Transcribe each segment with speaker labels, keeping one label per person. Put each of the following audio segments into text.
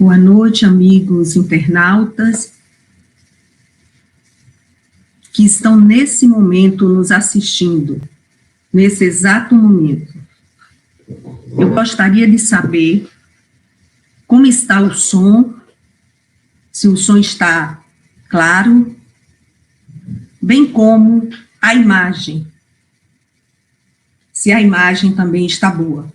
Speaker 1: Boa noite, amigos internautas que estão nesse momento nos assistindo, nesse exato momento. Eu gostaria de saber como está o som, se o som está claro, bem como a imagem, se a imagem também está boa.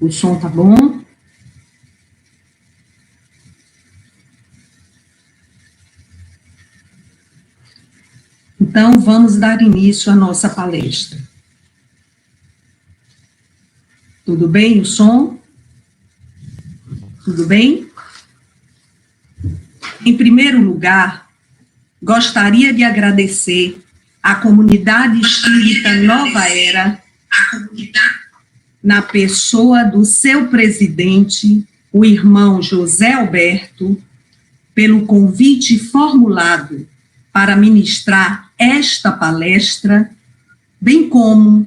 Speaker 1: O som tá bom? Então, vamos dar início à nossa palestra. Tudo bem o som? Tudo bem? Em primeiro lugar, gostaria de agradecer à comunidade espírita Nova Era, na pessoa do seu presidente, o irmão José Alberto, pelo convite formulado para ministrar esta palestra, bem como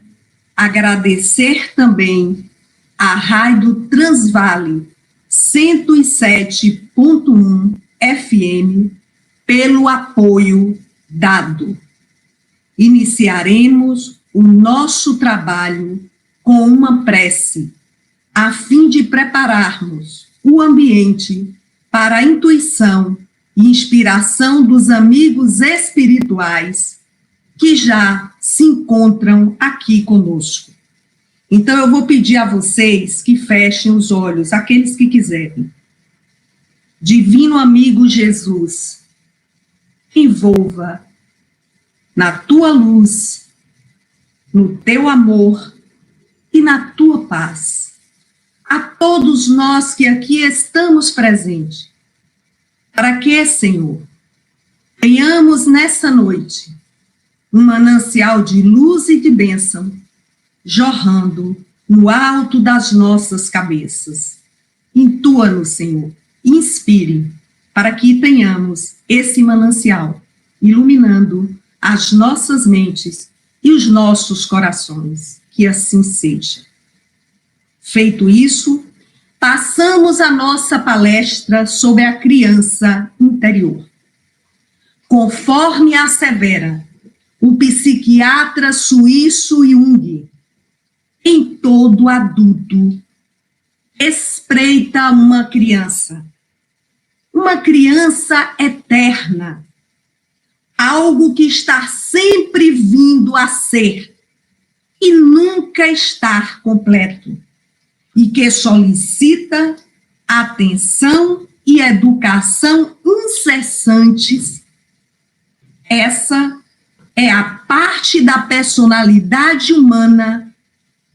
Speaker 1: agradecer também à Rádio Transvale 107.1 FM pelo apoio dado. Iniciaremos o nosso trabalho com uma prece, a fim de prepararmos o ambiente para a intuição e inspiração dos amigos espirituais que já se encontram aqui conosco. Então, eu vou pedir a vocês que fechem os olhos, aqueles que quiserem. Divino amigo Jesus, envolva na tua luz, no teu amor e na tua paz a todos nós que aqui estamos presentes, para que, Senhor, tenhamos nessa noite um manancial de luz e de bênção jorrando no alto das nossas cabeças. Intua-nos, Senhor, inspire para que tenhamos esse manancial iluminando as nossas mentes e os nossos corações, que assim seja. Feito isso, passamos a nossa palestra sobre a criança interior. Conforme assevera o psiquiatra suíço Jung, em todo adulto espreita uma criança eterna, algo que está sempre vindo a ser e nunca estar completo, e que solicita atenção e educação incessantes. Essa é a parte da personalidade humana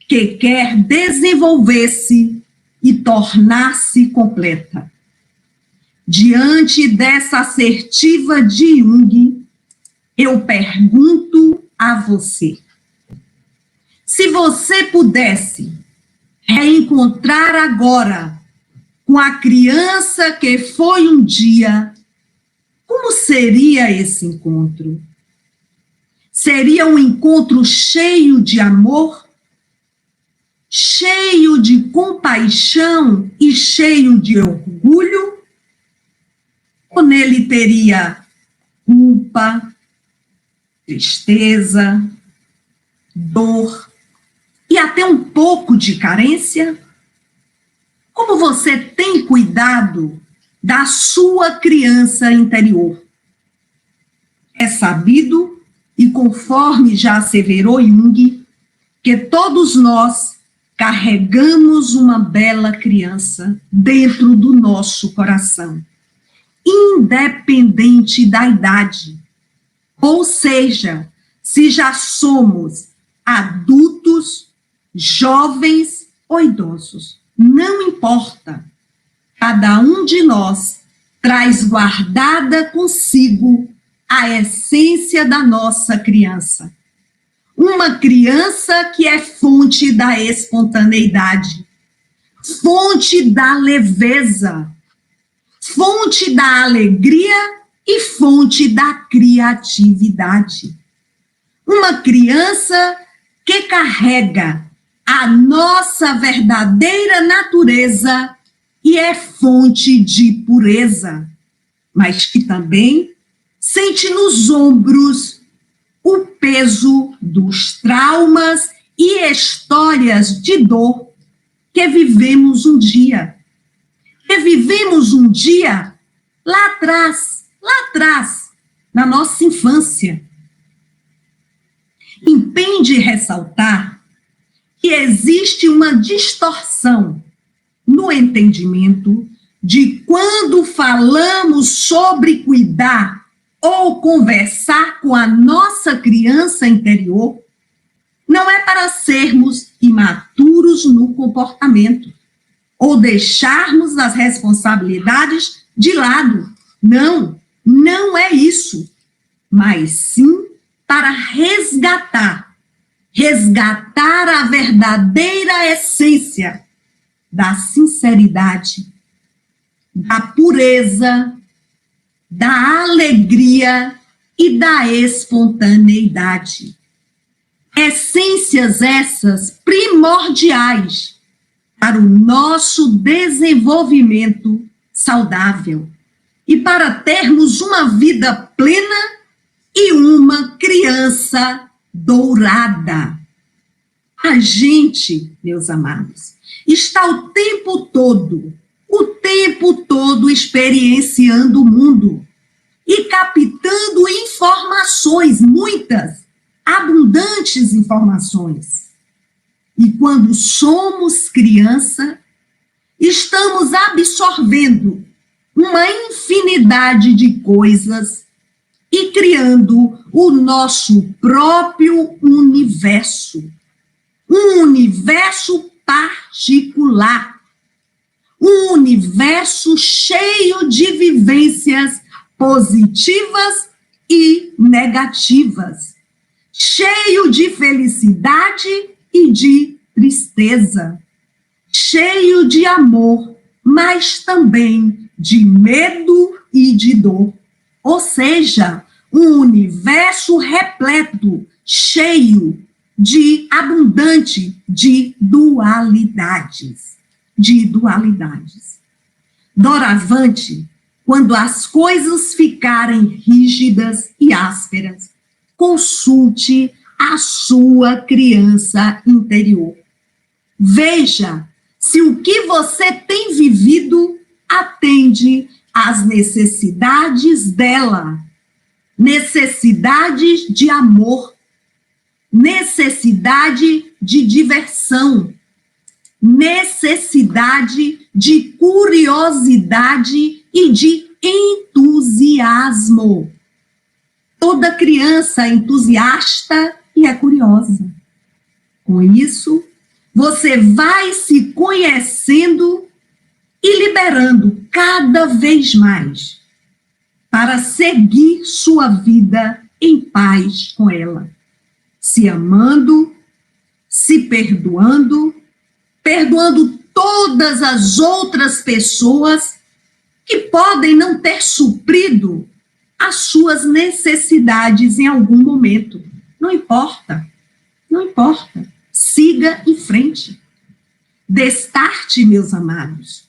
Speaker 1: que quer desenvolver-se e tornar-se completa. Diante dessa assertiva de Jung, eu pergunto a você: se você pudesse reencontrar agora com a criança que foi um dia, como seria esse encontro? Seria um encontro cheio de amor, cheio de compaixão e cheio de orgulho? Ou nele teria culpa, tristeza, dor e até um pouco de carência? Como você tem cuidado da sua criança interior? É sabido, e conforme já asseverou Jung, que todos nós carregamos uma bela criança dentro do nosso coração, independente da idade. Ou seja, se já somos adultos, jovens ou idosos, não importa. Cada um de nós traz guardada consigo a essência da nossa criança. Uma criança que é fonte da espontaneidade, fonte da leveza, fonte da alegria e fonte da criatividade. Uma criança que carrega a nossa verdadeira natureza e é fonte de pureza, mas que também sente nos ombros o peso dos traumas e histórias de dor que vivemos um dia. Lá atrás, na nossa infância. Impende ressaltar que existe uma distorção no entendimento de quando falamos sobre cuidar ou conversar com a nossa criança interior, não é para sermos imaturos no comportamento ou deixarmos as responsabilidades de lado. Não, não é isso, mas sim para resgatar a verdadeira essência da sinceridade, da pureza, da alegria e da espontaneidade. Essências essas primordiais para o nosso desenvolvimento saudável e para termos uma vida plena e uma criança dourada. A gente, meus amados, está o tempo todo experienciando o mundo e captando informações, muitas, abundantes informações. E quando somos criança, estamos absorvendo uma infinidade de coisas e criando o nosso próprio universo. Um universo particular. Um universo cheio de vivências positivas e negativas. Cheio de felicidade e de tristeza. Cheio de amor, mas também de medo e de dor. Ou seja, um universo repleto, cheio de abundante de dualidades. Doravante, quando as coisas ficarem rígidas e ásperas, consulte a sua criança interior. Veja se o que você tem vivido atende às necessidades dela, necessidades de amor, necessidade de diversão, necessidade de curiosidade e de entusiasmo. Toda criança é entusiasta e é curiosa. Com isso, você vai se conhecendo e liberando cada vez mais para seguir sua vida em paz com ela, se amando, se perdoando todas as outras pessoas que podem não ter suprido as suas necessidades em algum momento. Não importa. Siga em frente. Destarte, meus amados.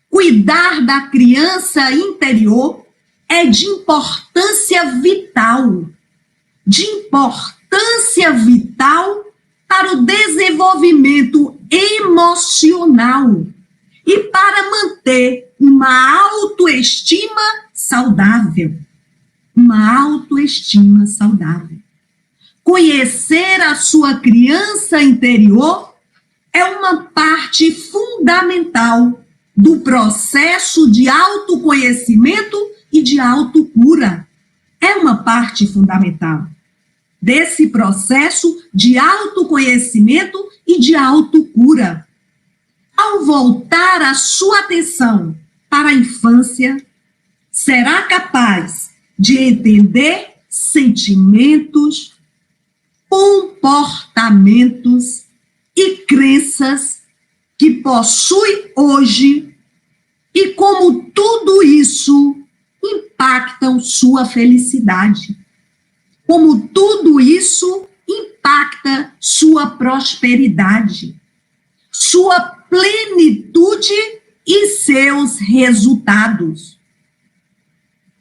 Speaker 1: Cuidar da criança interior é de importância vital. Para o desenvolvimento emocional e para manter uma autoestima saudável. Conhecer a sua criança interior é uma parte fundamental do processo de autoconhecimento e de autocura. É uma parte fundamental desse processo de autoconhecimento e de autocura. Ao voltar a sua atenção para a infância, será capaz de entender sentimentos, comportamentos e crenças que possui hoje e como tudo isso impactam sua felicidade. Como tudo isso impacta sua prosperidade, sua plenitude e seus resultados.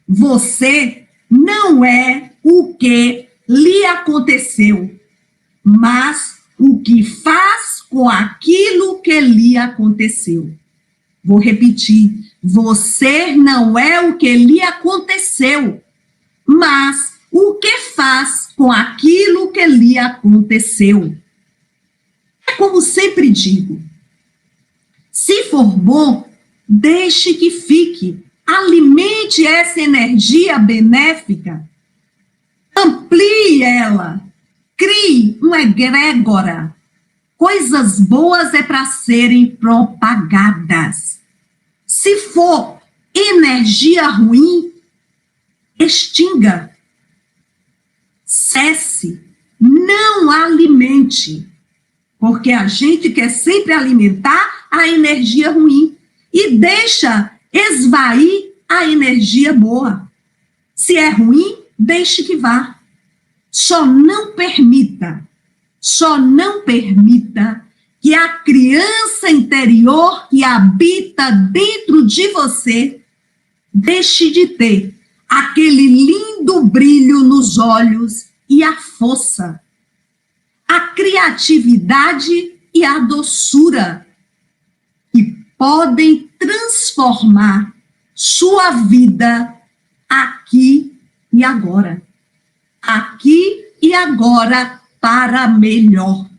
Speaker 1: Você não é o que lhe aconteceu, mas o que faz com aquilo que lhe aconteceu. Vou repetir. Você não é o que lhe aconteceu, mas o que faz com aquilo que lhe aconteceu. É como sempre digo, se for bom, deixe que fique, alimente essa energia benéfica, amplie ela, crie uma egrégora. Coisas boas é para serem propagadas. Se for energia ruim, extinga, cesse, não alimente, porque a gente quer sempre alimentar a energia ruim e deixa esvair a energia boa. Se é ruim, deixe que vá. Só não permita que a criança interior que habita dentro de você deixe de ter aquele lindo brilho nos olhos e a força, a criatividade e a doçura que podem transformar sua vida aqui e agora. Aqui e agora para melhor.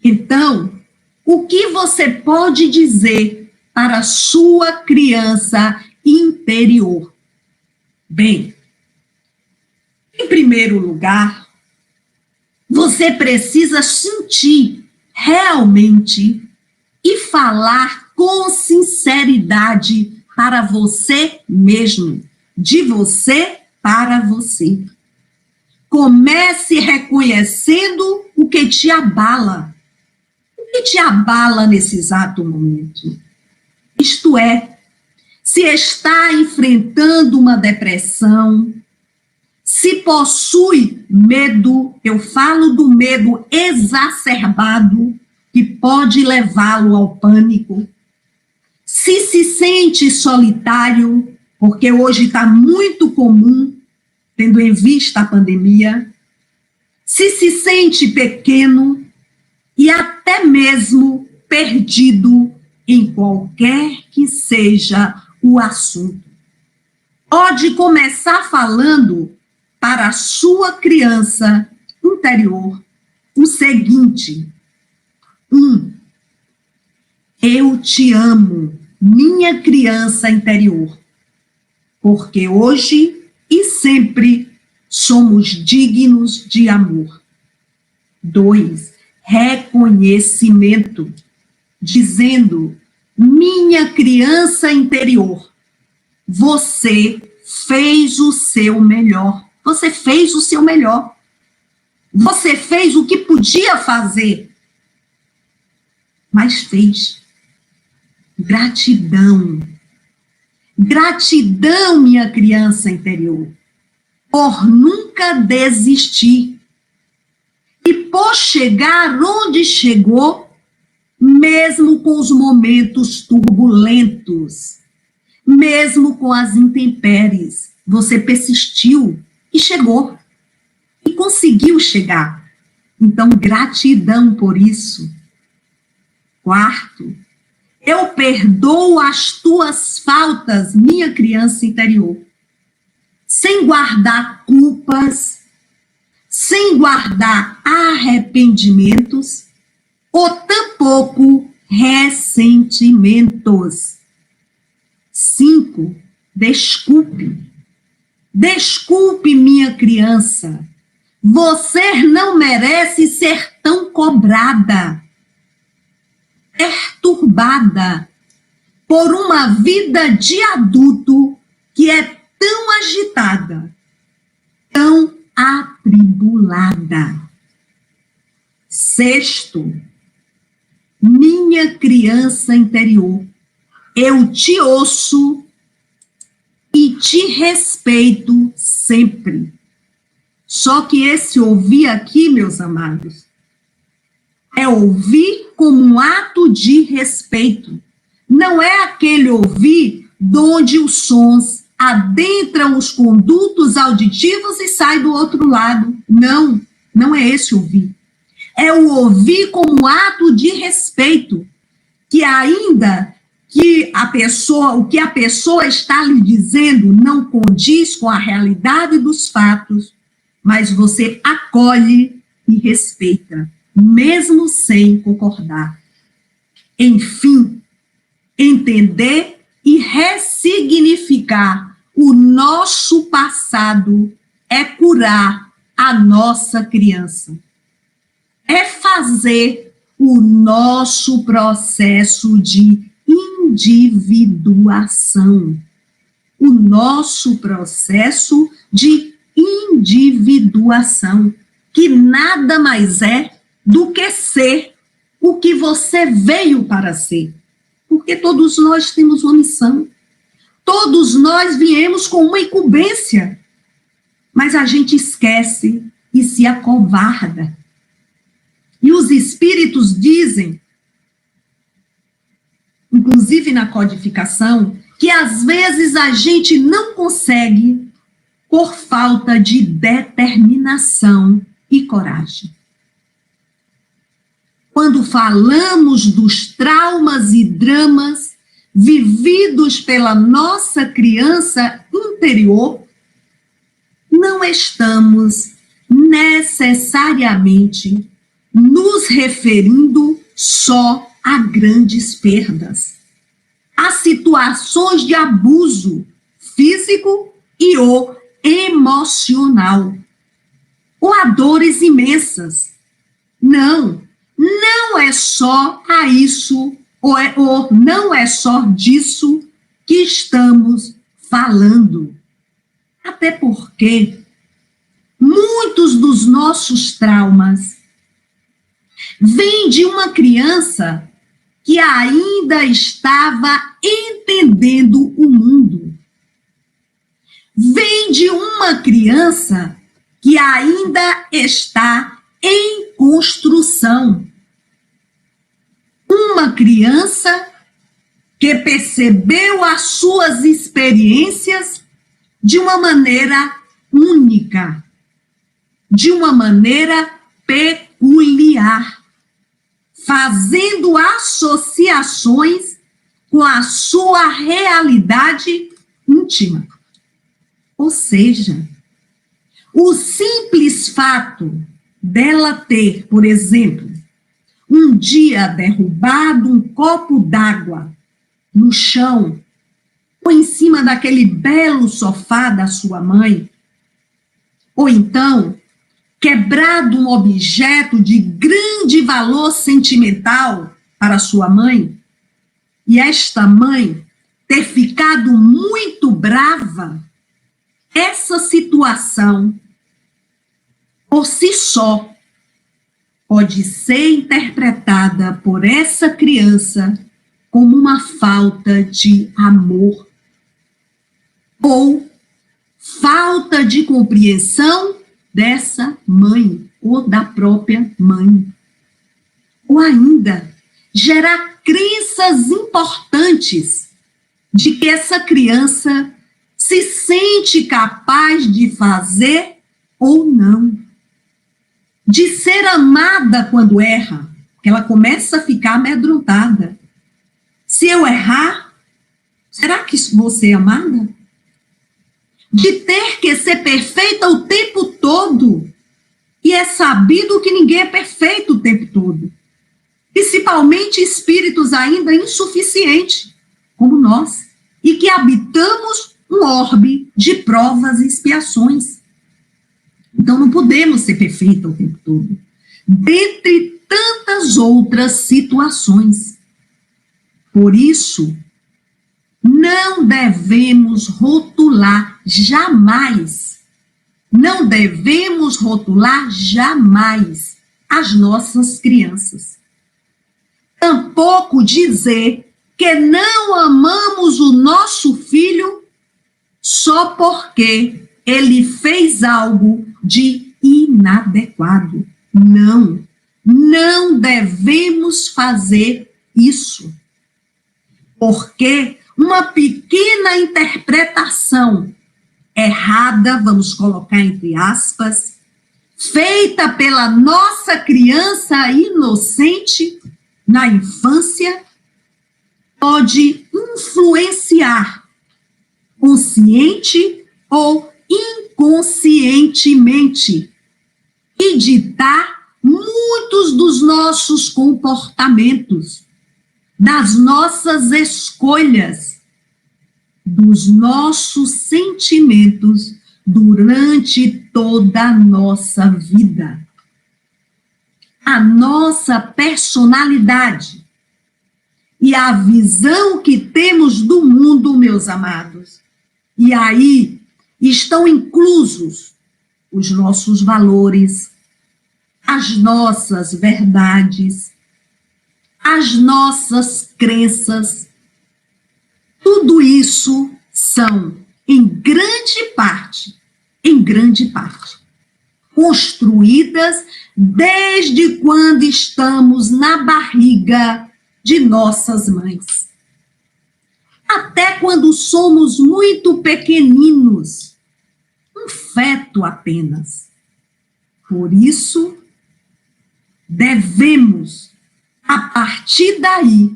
Speaker 1: Então, o que você pode dizer para a sua criança interior? Bem, em primeiro lugar, você precisa sentir realmente e falar com sinceridade para você mesmo, de você para você. Comece reconhecendo o que te abala. O que te abala nesse exato momento? Isto é, se está enfrentando uma depressão, se possui medo, eu falo do medo exacerbado, que pode levá-lo ao pânico, se sente solitário, porque hoje está muito comum, tendo em vista a pandemia, se sente pequeno e até mesmo perdido em qualquer que seja o assunto. Pode começar falando para a sua criança interior o seguinte: eu te amo, minha criança interior, porque hoje e sempre somos dignos de amor. 2, reconhecimento, dizendo: minha criança interior, você fez o seu melhor. Você fez o seu melhor. Você fez o que podia fazer, mas fez. Gratidão. Gratidão, minha criança interior, por nunca desistir e por chegar onde chegou, mesmo com os momentos turbulentos, mesmo com as intempéries. Você persistiu e chegou, e conseguiu chegar. Então, gratidão por isso. 4, eu perdoo as tuas faltas, minha criança interior, sem guardar culpas, sem guardar arrependimentos, ou tampouco ressentimentos. 5, desculpe. Desculpe, minha criança. Você não merece ser tão cobrada, perturbada por uma vida de adulto que é tão agitada, tão atribulada. 6, minha criança interior, eu te ouço e te respeito sempre. Só que esse ouvir aqui, meus amados, é ouvir como um ato de respeito. Não é aquele ouvir onde os sons adentram os condutos auditivos e saem do outro lado. Não, não é esse ouvir. É o ouvir como um ato de respeito, que ainda que o que a pessoa está lhe dizendo não condiz com a realidade dos fatos, mas você acolhe e respeita, mesmo sem concordar. Enfim, entender e ressignificar o nosso passado é curar a nossa criança. É fazer o nosso processo de individuação. O nosso processo de individuação, que nada mais é do que ser o que você veio para ser. Porque todos nós temos uma missão. Todos nós viemos com uma incumbência. Mas a gente esquece e se acovarda. E os espíritos dizem, inclusive na codificação, que às vezes a gente não consegue por falta de determinação e coragem. Quando falamos dos traumas e dramas vividos pela nossa criança interior, não estamos necessariamente nos referindo só a grandes perdas, a situações de abuso físico e ou emocional, ou a dores imensas. Não é só a isso, ou não é só disso que estamos falando. Até porque muitos dos nossos traumas vêm de uma criança que ainda estava entendendo o mundo. Vem de uma criança que ainda está em construção. Uma criança que percebeu as suas experiências de uma maneira única, de uma maneira peculiar, fazendo associações com a sua realidade íntima. Ou seja, o simples fato dela ter, por exemplo, um dia derrubado um copo d'água no chão, ou em cima daquele belo sofá da sua mãe, ou então quebrado um objeto de grande valor sentimental para sua mãe, e esta mãe ter ficado muito brava, essa situação, por si só, pode ser interpretada por essa criança como uma falta de amor ou falta de compreensão dessa mãe ou da própria mãe. Ou ainda, gerar crenças importantes de que essa criança se sente capaz de fazer ou não. De ser amada quando erra, que ela começa a ficar amedrontada. Se eu errar, será que vou ser amada? De ter que ser perfeita o tempo todo. E é sabido que ninguém é perfeito o tempo todo. Principalmente espíritos ainda insuficientes, como nós, e que habitamos um orbe de provas e expiações. Então, não podemos ser perfeitos o tempo todo. Dentre tantas outras situações. Por isso, não devemos rotular jamais, as nossas crianças. Tampouco dizer que não amamos o nosso filho só porque ele fez algo de inadequado. Não devemos fazer isso. Porque uma pequena interpretação errada, vamos colocar entre aspas, feita pela nossa criança inocente na infância, pode influenciar consciente ou inconscientemente e ditar muitos dos nossos comportamentos, das nossas escolhas, dos nossos sentimentos durante toda a nossa vida. A nossa personalidade e a visão que temos do mundo, meus amados. E aí estão inclusos os nossos valores, as nossas verdades, as nossas crenças. Tudo isso são, em grande parte, construídas desde quando estamos na barriga de nossas mães. Até quando somos muito pequeninos, um feto apenas. Por isso, devemos, a partir daí,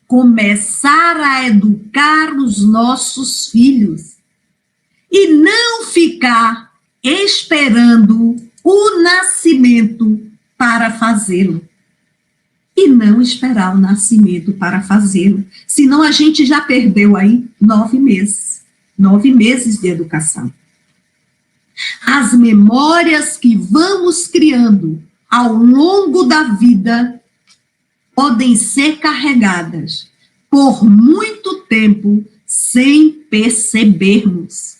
Speaker 1: começar a educar os nossos filhos e não ficar esperando o nascimento para fazê-lo. E não esperar o nascimento para fazê-lo. Senão a gente já perdeu aí 9 meses. 9 meses de educação. As memórias que vamos criando ao longo da vida podem ser carregadas por muito tempo sem percebermos.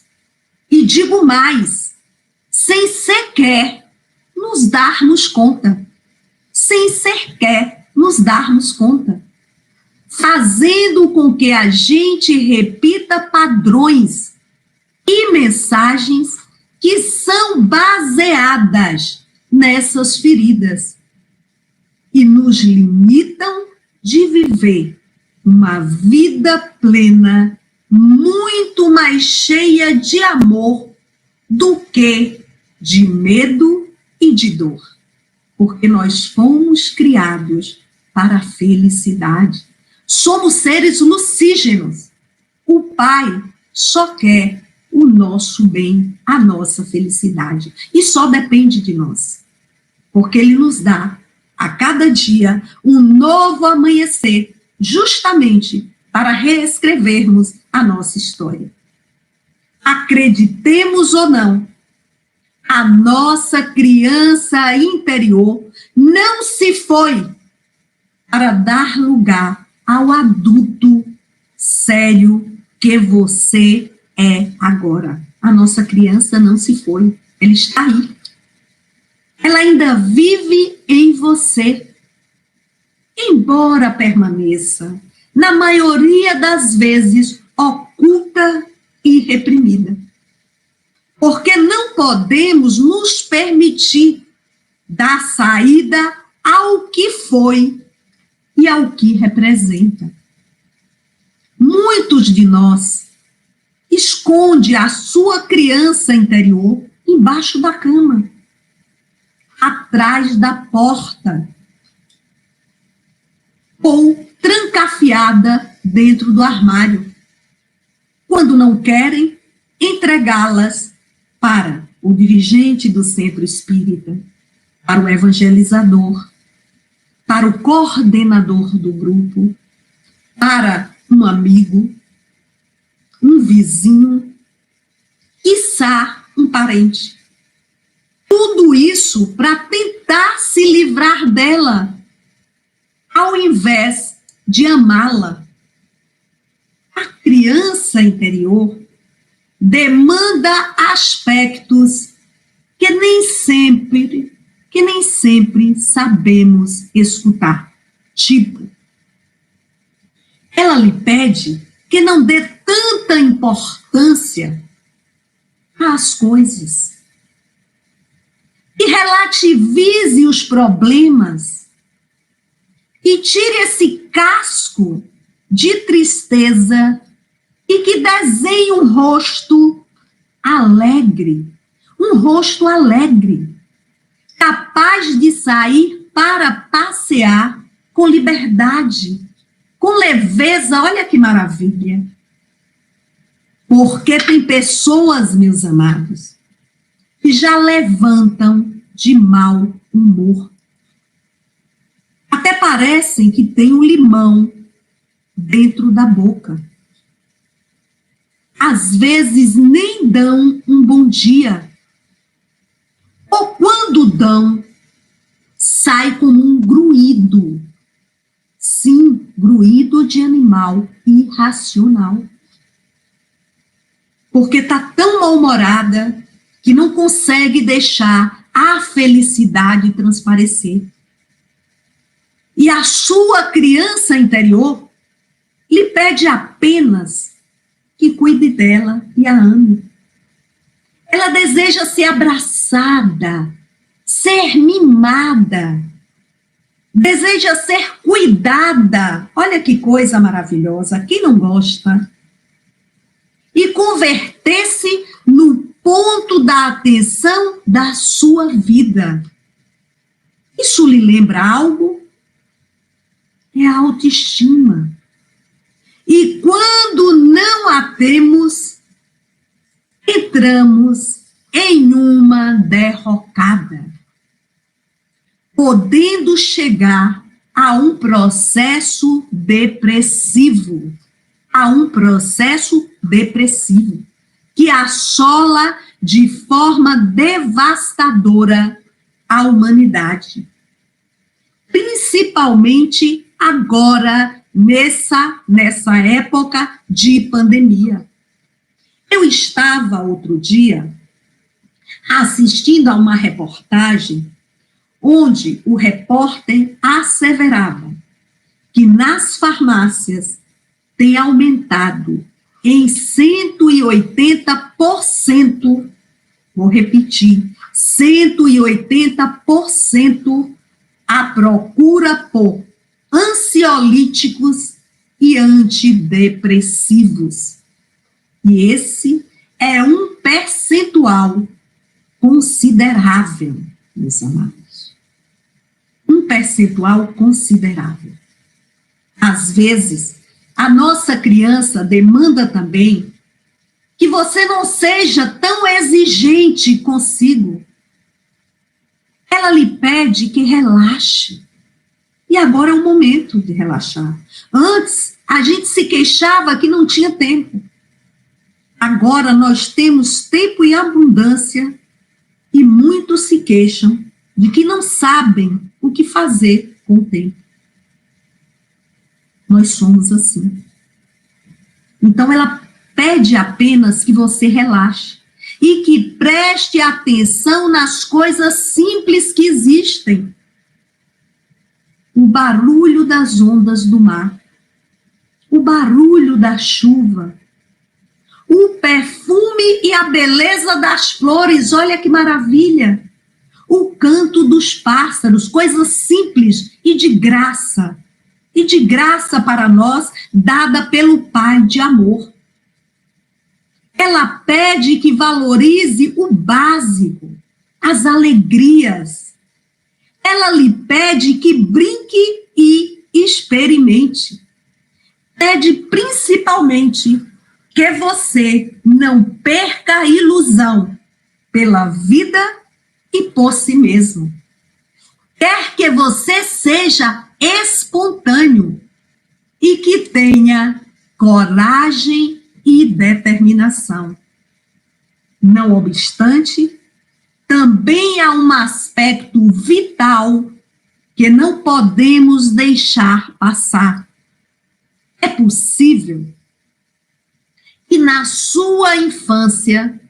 Speaker 1: E digo mais, sem sequer nos darmos conta. Sem sequer nos darmos conta. Fazendo com que a gente repita padrões e mensagens que são baseadas nessas feridas e nos limitam de viver uma vida plena, muito mais cheia de amor do que de medo e de dor. Porque nós fomos criados para a felicidade. Somos seres lucígenos. O Pai só quer o nosso bem, a nossa felicidade. E só depende de nós. Porque Ele nos dá, a cada dia, um novo amanhecer, justamente para reescrevermos a nossa história. Acreditemos ou não, a nossa criança interior não se foi para dar lugar ao adulto sério que você é agora. A nossa criança não se foi, ela está aí. Ela ainda vive em você. Embora permaneça, na maioria das vezes, oculta e reprimida. Porque não podemos nos permitir dar saída ao que foi e ao que representa. Muitos de nós esconde a sua criança interior embaixo da cama, atrás da porta, ou trancafiada dentro do armário, quando não querem entregá-las para o dirigente do centro espírita, para o evangelizador, para o coordenador do grupo, para um amigo, um vizinho, quiçá um parente. Tudo isso para tentar se livrar dela, ao invés de amá-la. A criança interior demanda aspectos que nem sempre sabemos escutar. Tipo, ela lhe pede que não dê tanta importância às coisas. relativize os problemas e tire esse casco de tristeza e que desenhe um rosto alegre, capaz de sair para passear com liberdade, com leveza. Olha que maravilha! Porque tem pessoas, meus amados, que já levantam de mau humor. Até parecem que tem um limão dentro da boca. Às vezes nem dão um bom dia. Ou quando dão, sai como um gruído. Sim, gruído de animal irracional. Porque está tão mal-humorada que não consegue deixar a felicidade transparecer. E a sua criança interior lhe pede apenas que cuide dela e a ame. Ela deseja ser abraçada, ser mimada, deseja ser cuidada. Olha que coisa maravilhosa, quem não gosta? E converter-se no ponto da atenção da sua vida. Isso lhe lembra algo? É a autoestima. E quando não a temos, entramos em uma derrocada, podendo chegar a um processo depressivo, que assola de forma devastadora a humanidade, principalmente agora, nessa época de pandemia. Eu estava outro dia assistindo a uma reportagem onde o repórter asseverava que nas farmácias tem aumentado em 180%, vou repetir, 180% a procura por ansiolíticos e antidepressivos. E esse é um percentual considerável, meus amados. Um percentual considerável. Às vezes, a nossa criança demanda também que você não seja tão exigente consigo. Ela lhe pede que relaxe. E agora é o momento de relaxar. Antes, a gente se queixava que não tinha tempo. Agora nós temos tempo em abundância e muitos se queixam de que não sabem o que fazer com o tempo. Nós somos assim. Então ela pede apenas que você relaxe e que preste atenção nas coisas simples que existem. O barulho das ondas do mar, o barulho da chuva, o perfume e a beleza das flores, olha que maravilha! O canto dos pássaros, coisas simples e de graça para nós, dada pelo Pai de amor. Ela pede que valorize o básico, as alegrias. Ela lhe pede que brinque e experimente. Pede principalmente que você não perca a ilusão pela vida e por si mesmo. Quer que você seja espontâneo e que tenha coragem e determinação. Não obstante, também há um aspecto vital que não podemos deixar passar. É possível que na sua infância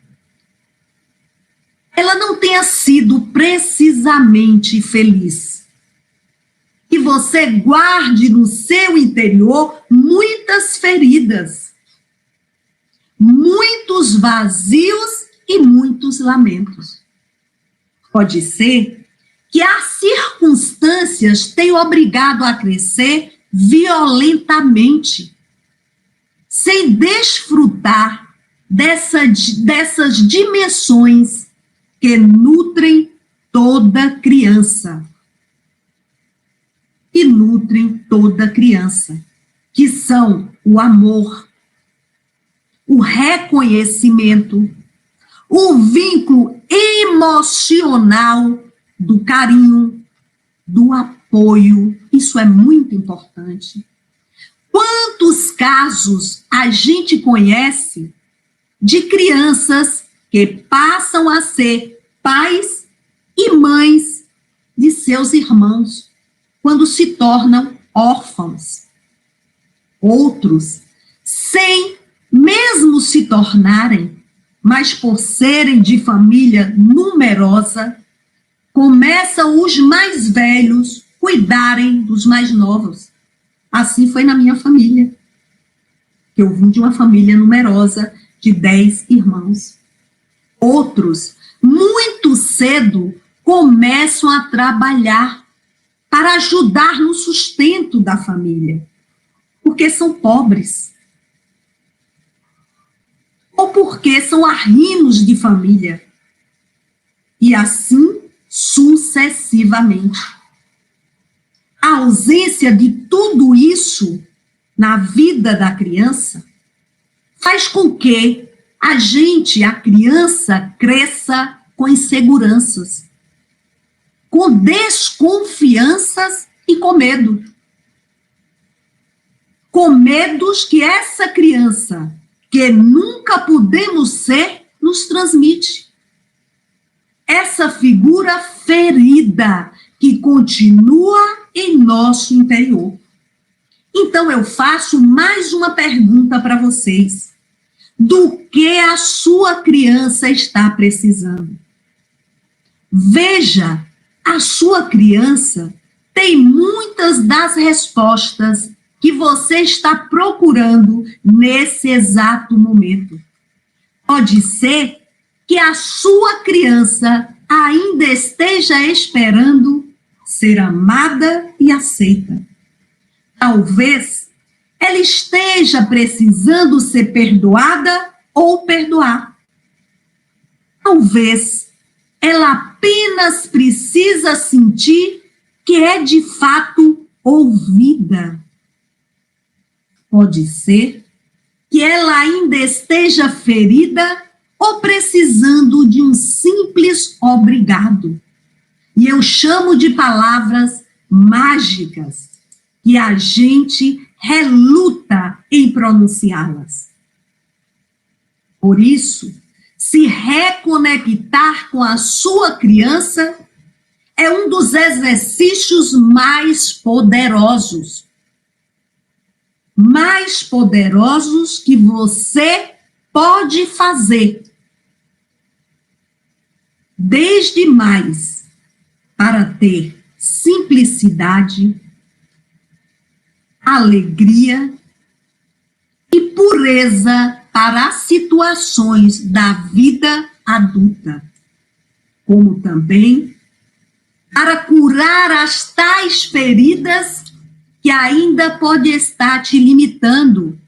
Speaker 1: ela não tenha sido precisamente feliz. Que você guarde no seu interior muitas feridas, muitos vazios e muitos lamentos. Pode ser que as circunstâncias têm obrigado a crescer violentamente, sem desfrutar dessas dimensões que nutrem toda criança. E nutrem toda criança, que são o amor, o reconhecimento, o vínculo emocional do carinho, do apoio. Isso é muito importante. Quantos casos a gente conhece de crianças que passam a ser pais e mães de seus irmãos, quando se tornam órfãos? Outros, sem mesmo se tornarem, mas por serem de família numerosa, começam os mais velhos cuidarem dos mais novos. Assim foi na minha família, que eu vim de uma família numerosa de 10 irmãos. Outros, muito cedo, começam a trabalhar para ajudar no sustento da família, porque são pobres, ou porque são arrimos de família, e assim sucessivamente. A ausência de tudo isso na vida da criança faz com que a criança, cresça com inseguranças, com desconfianças e com medo. Com medos que essa criança, que nunca podemos ser, nos transmite. Essa figura ferida que continua em nosso interior. Então, eu faço mais uma pergunta para vocês. Do que a sua criança está precisando? Veja, a sua criança tem muitas das respostas que você está procurando nesse exato momento. Pode ser que a sua criança ainda esteja esperando ser amada e aceita. Talvez ela esteja precisando ser perdoada ou perdoar. Talvez ela apenas precisa sentir que é de fato ouvida. Pode ser que ela ainda esteja ferida ou precisando de um simples obrigado. E eu chamo de palavras mágicas, que a gente reluta em pronunciá-las. Por isso, se reconectar com a sua criança é um dos exercícios mais poderosos que você pode fazer. Desde mais, para ter simplicidade, alegria e pureza para as situações da vida adulta, como também para curar as tais feridas que ainda pode estar te limitando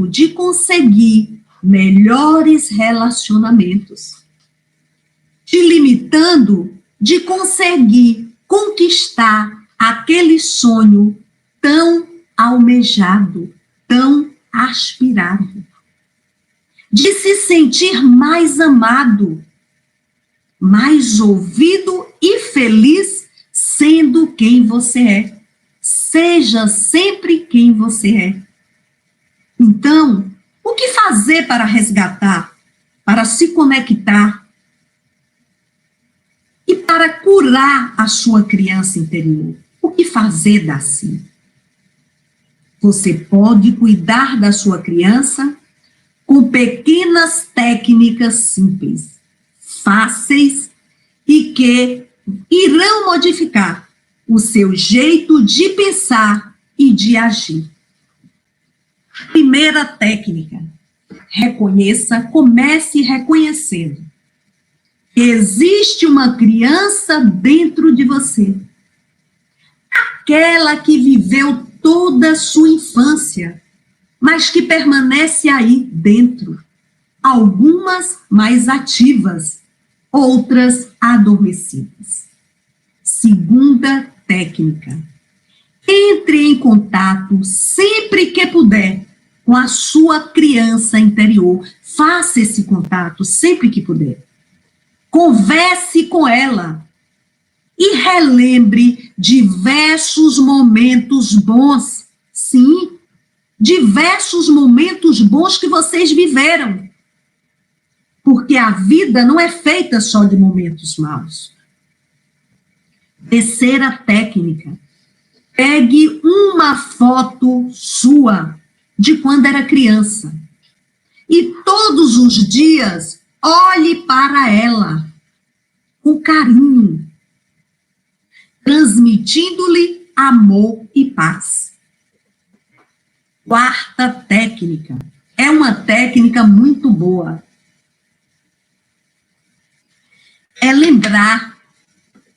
Speaker 1: de conseguir melhores relacionamentos, te limitando de conseguir conquistar aquele sonho tão almejado, tão aspirado, de se sentir mais amado, mais ouvido e feliz sendo quem você é. Seja sempre quem você é. Então, o que fazer para resgatar, para se conectar e para curar a sua criança interior? O que fazer assim? Você pode cuidar da sua criança com pequenas técnicas simples, fáceis e que irão modificar o seu jeito de pensar e de agir. Primeira técnica: comece reconhecendo. Existe uma criança dentro de você. Aquela que viveu toda a sua infância, mas que permanece aí dentro. Algumas mais ativas, outras adormecidas. Segunda técnica. Entre em contato sempre que puder com a sua criança interior. Faça esse contato sempre que puder. Converse com ela e relembre diversos momentos bons. Sim, diversos momentos bons que vocês viveram. Porque a vida não é feita só de momentos maus. Terceira técnica. Pegue uma foto sua de quando era criança. E todos os dias, olhe para ela com carinho, transmitindo-lhe amor e paz. Quarta técnica. É uma técnica muito boa. É lembrar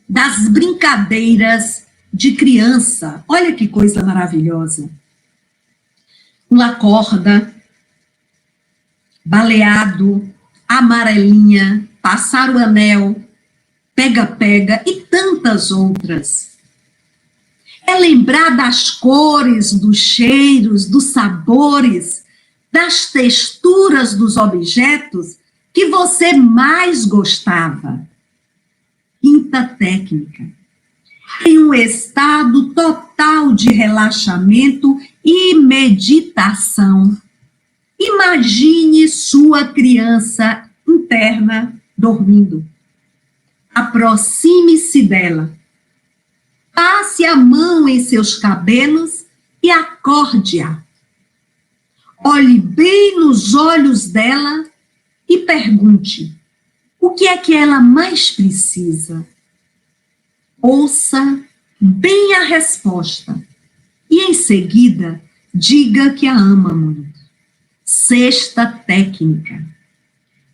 Speaker 1: das brincadeiras de criança. Olha que coisa maravilhosa. Pula corda, baleado, amarelinha, passar o anel, pega-pega e tantas outras. É lembrar das cores, dos cheiros, dos sabores, das texturas dos objetos que você mais gostava. Quinta técnica. Em um estado total de relaxamento e meditação. Imagine sua criança interna dormindo. Aproxime-se dela. Passe a mão em seus cabelos e acorde-a. Olhe bem nos olhos dela e pergunte: o que é que ela mais precisa? Ouça bem a resposta e, em seguida, diga que a ama muito. Sexta técnica.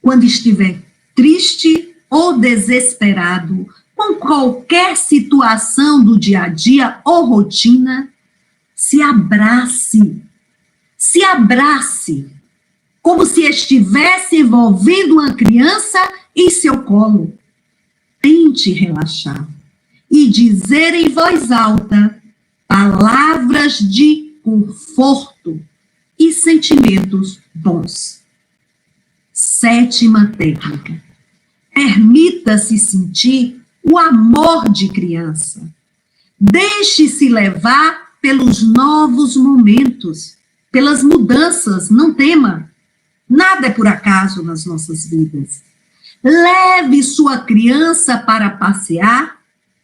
Speaker 1: Quando estiver triste ou desesperado com qualquer situação do dia a dia ou rotina, se abrace. Se abrace, como se estivesse envolvendo uma criança em seu colo. Tente relaxar e dizer em voz alta palavras de conforto e sentimentos bons. Sétima técnica. Permita-se sentir o amor de criança. Deixe-se levar pelos novos momentos, pelas mudanças, não tema. Nada é por acaso nas nossas vidas. Leve sua criança para passear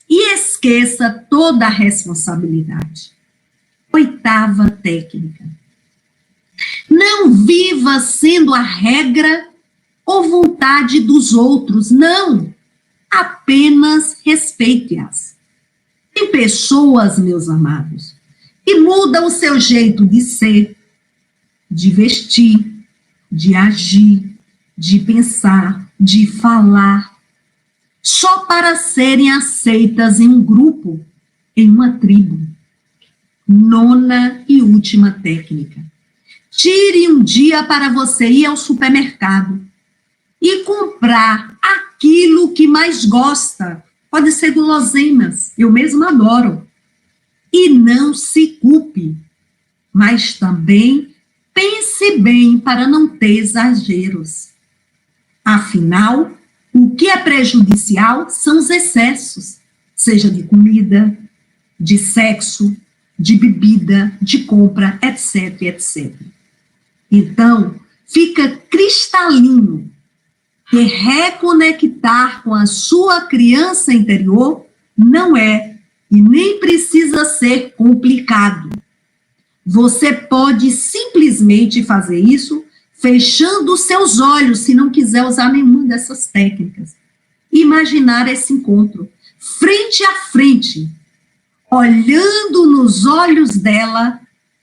Speaker 1: e esqueça toda a responsabilidade. Oitava técnica. Não viva sendo a regra ou vontade dos outros, não. Apenas respeite-as. Tem pessoas, meus amados, que mudam o seu jeito de ser, de vestir, de agir, de pensar, de falar, só para serem aceitas em um grupo, em uma tribo. Nona e última técnica. Tire um dia para você ir ao supermercado e comprar aquilo que mais gosta. Pode ser guloseimas, eu mesma adoro. E não se culpe, mas também pense bem para não ter exageros. Afinal, o que é prejudicial são os excessos, seja de comida, de sexo, de bebida, de compra, etc, etc. Então, fica cristalino que reconectar com a sua criança interior não é e nem precisa ser complicado. Você pode simplesmente fazer isso fechando os seus olhos, se não quiser usar nenhuma dessas técnicas. Imaginar esse encontro, frente a frente, olhando nos olhos dela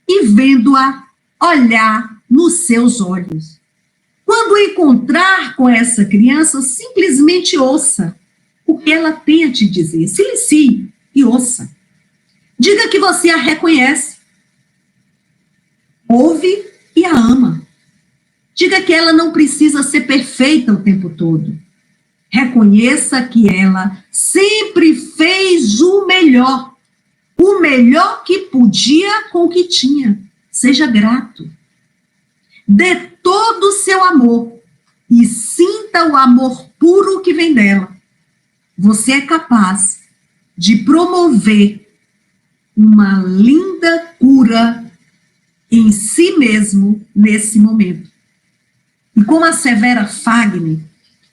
Speaker 1: e vendo-a olhar nos seus olhos. Quando encontrar com essa criança, simplesmente ouça o que ela tem a te dizer. Silencie e ouça. Diga que você a reconhece. Ouve e a ama. Diga que ela não precisa ser perfeita o tempo todo. Reconheça que ela sempre fez o melhor que podia com o que tinha. Seja grato. Dê todo o seu amor e sinta o amor puro que vem dela. Você é capaz de promover uma linda cura em si mesmo nesse momento. E como assevera Fagner,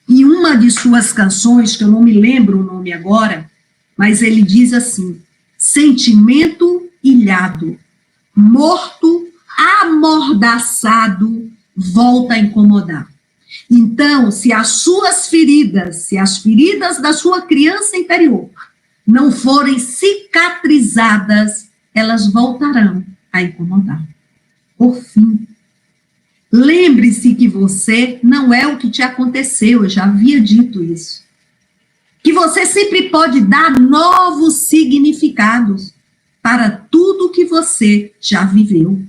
Speaker 1: em uma de suas canções, que eu não me lembro o nome agora, mas ele diz assim: sentimento ilhado, morto, amordaçado, volta a incomodar. Então, se as suas feridas, se as feridas da sua criança interior não forem cicatrizadas, elas voltarão a incomodar. Por fim, lembre-se que você não é o que te aconteceu, eu já havia dito isso. Que você sempre pode dar novos significados para tudo que você já viveu.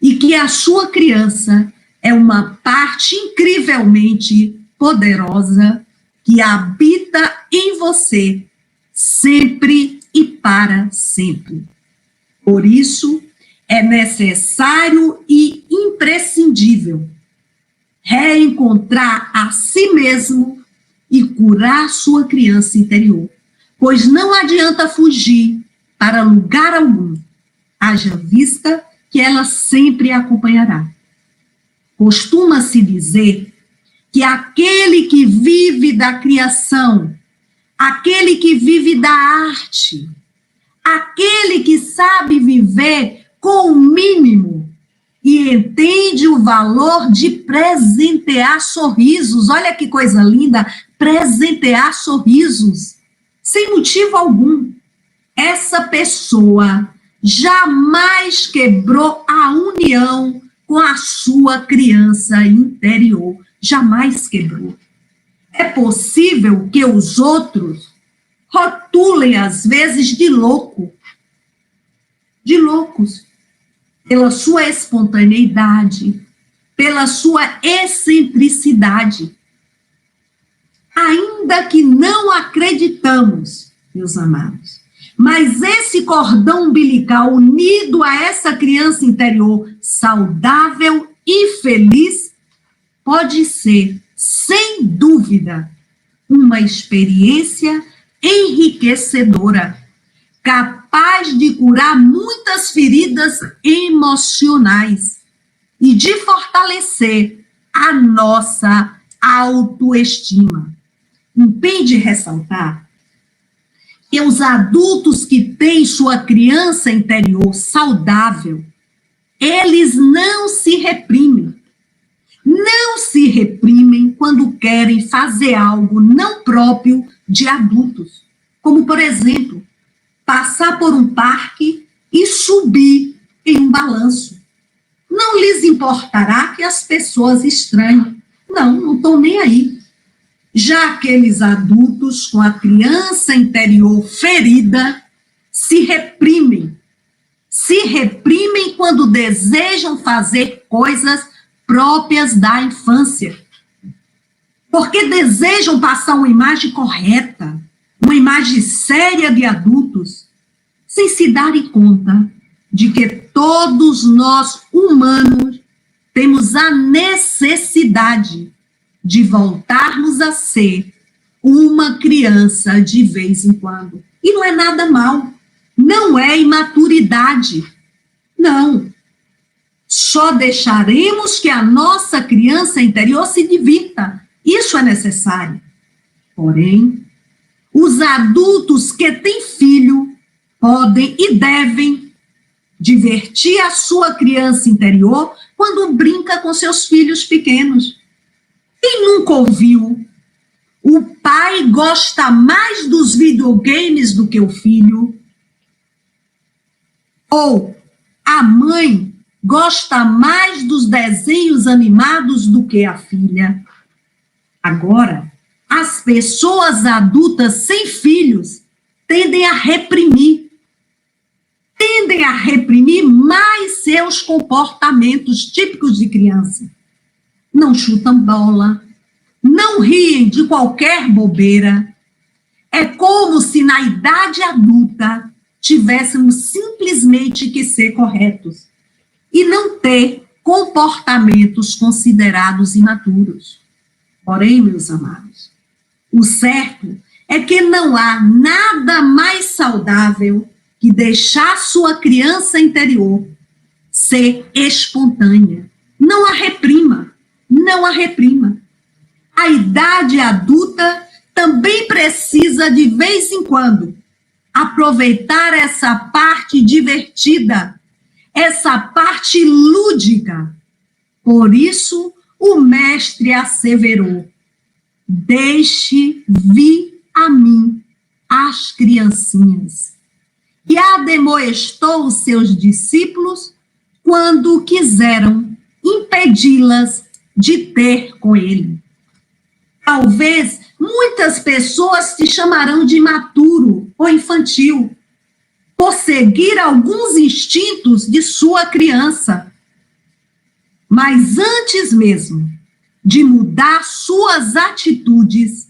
Speaker 1: E que a sua criança é uma parte incrivelmente poderosa que habita em você sempre e para sempre. Por isso, é necessário e imprescindível reencontrar a si mesmo e curar sua criança interior, pois não adianta fugir para lugar algum, haja vista que ela sempre a acompanhará. Costuma-se dizer que aquele que vive da criação, aquele que vive da arte, aquele que sabe viver com o mínimo e entende o valor de presentear sorrisos. Olha que coisa linda, presentear sorrisos, sem motivo algum. Essa pessoa jamais quebrou a união com a sua criança interior. Jamais quebrou. É possível que os outros rotulem, às vezes, de loucos, pela sua espontaneidade, pela sua excentricidade. Ainda que não acreditamos, meus amados, mas esse cordão umbilical unido a essa criança interior saudável e feliz pode ser, sem dúvida, uma experiência enriquecedora, capaz de curar muitas feridas emocionais e de fortalecer a nossa autoestima. Impede ressaltar que os adultos que têm sua criança interior saudável, eles não se reprimem. Não se reprimem quando querem fazer algo não próprio de adultos. Como, por exemplo, passar por um parque e subir em um balanço. Não lhes importará que as pessoas estranhem. Não estão nem aí. Já aqueles adultos com a criança interior ferida se reprimem. Se reprimem quando desejam fazer coisas próprias da infância. Porque desejam passar uma imagem correta, uma imagem séria de adultos, sem se darem conta de que todos nós, humanos, temos a necessidade de voltarmos a ser uma criança de vez em quando. E não é nada mal, não é imaturidade, não. Só deixaremos que a nossa criança interior se divirta, isso é necessário. Porém, os adultos que têm filho podem e devem divertir a sua criança interior quando brinca com seus filhos pequenos. Quem nunca ouviu? O pai gosta mais dos videogames do que o filho? Ou a mãe gosta mais dos desenhos animados do que a filha. Agora, as pessoas adultas sem filhos tendem a reprimir mais seus comportamentos típicos de criança. Não chutam bola, não riem de qualquer bobeira. É como se na idade adulta tivéssemos simplesmente que ser corretos e não ter comportamentos considerados imaturos. Porém, meus amados, o certo é que não há nada mais saudável que deixar sua criança interior ser espontânea. Não a reprima, não a reprima. A idade adulta também precisa, de vez em quando, aproveitar essa parte divertida, essa parte lúdica. Por isso, o mestre asseverou: deixe vir a mim as criancinhas. E admoestou os seus discípulos quando quiseram impedi-las de ter com ele. Talvez muitas pessoas te chamarão de imaturo ou infantil, por seguir alguns instintos de sua criança. Mas antes mesmo de mudar suas atitudes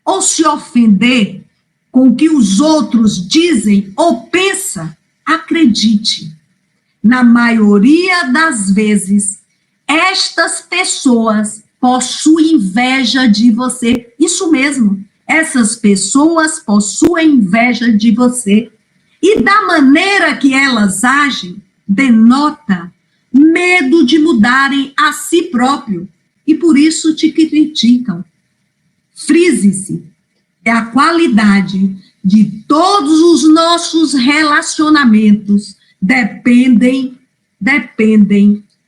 Speaker 1: ou se ofender com o que os outros dizem ou pensam, acredite, na maioria das vezes, estas pessoas possuem inveja de você. Isso mesmo, essas pessoas possuem inveja de você. E da maneira que elas agem, denota medo de mudarem a si próprio. E por isso te criticam. Frise-se, é a qualidade de todos os nossos relacionamentos dependem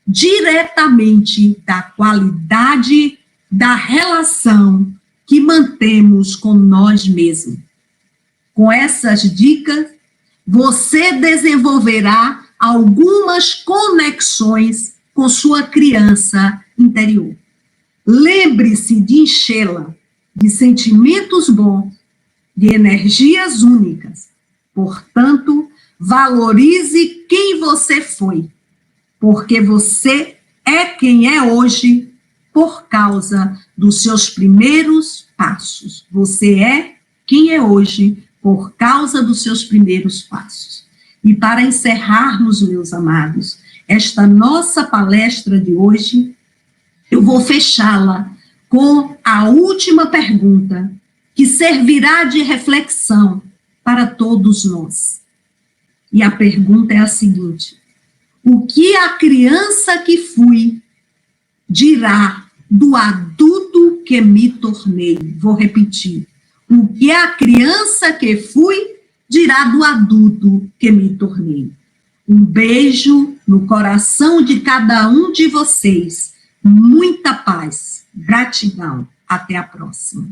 Speaker 1: diretamente da qualidade da relação que mantemos com nós mesmos. Com essas dicas, você desenvolverá algumas conexões com sua criança interior. Lembre-se de enchê-la de sentimentos bons, de energias únicas. Portanto, valorize quem você foi, porque você é quem é hoje por causa dos seus primeiros passos. Você é quem é hoje por causa dos seus primeiros passos. E para encerrarmos, meus amados, esta nossa palestra de hoje, eu vou fechá-la com a última pergunta, que servirá de reflexão para todos nós. E a pergunta é a seguinte: o que a criança que fui dirá do adulto que me tornei? Vou repetir. O que a criança que fui dirá do adulto que me tornei? Um beijo no coração de cada um de vocês. Muita paz. Gratidão. Até a próxima.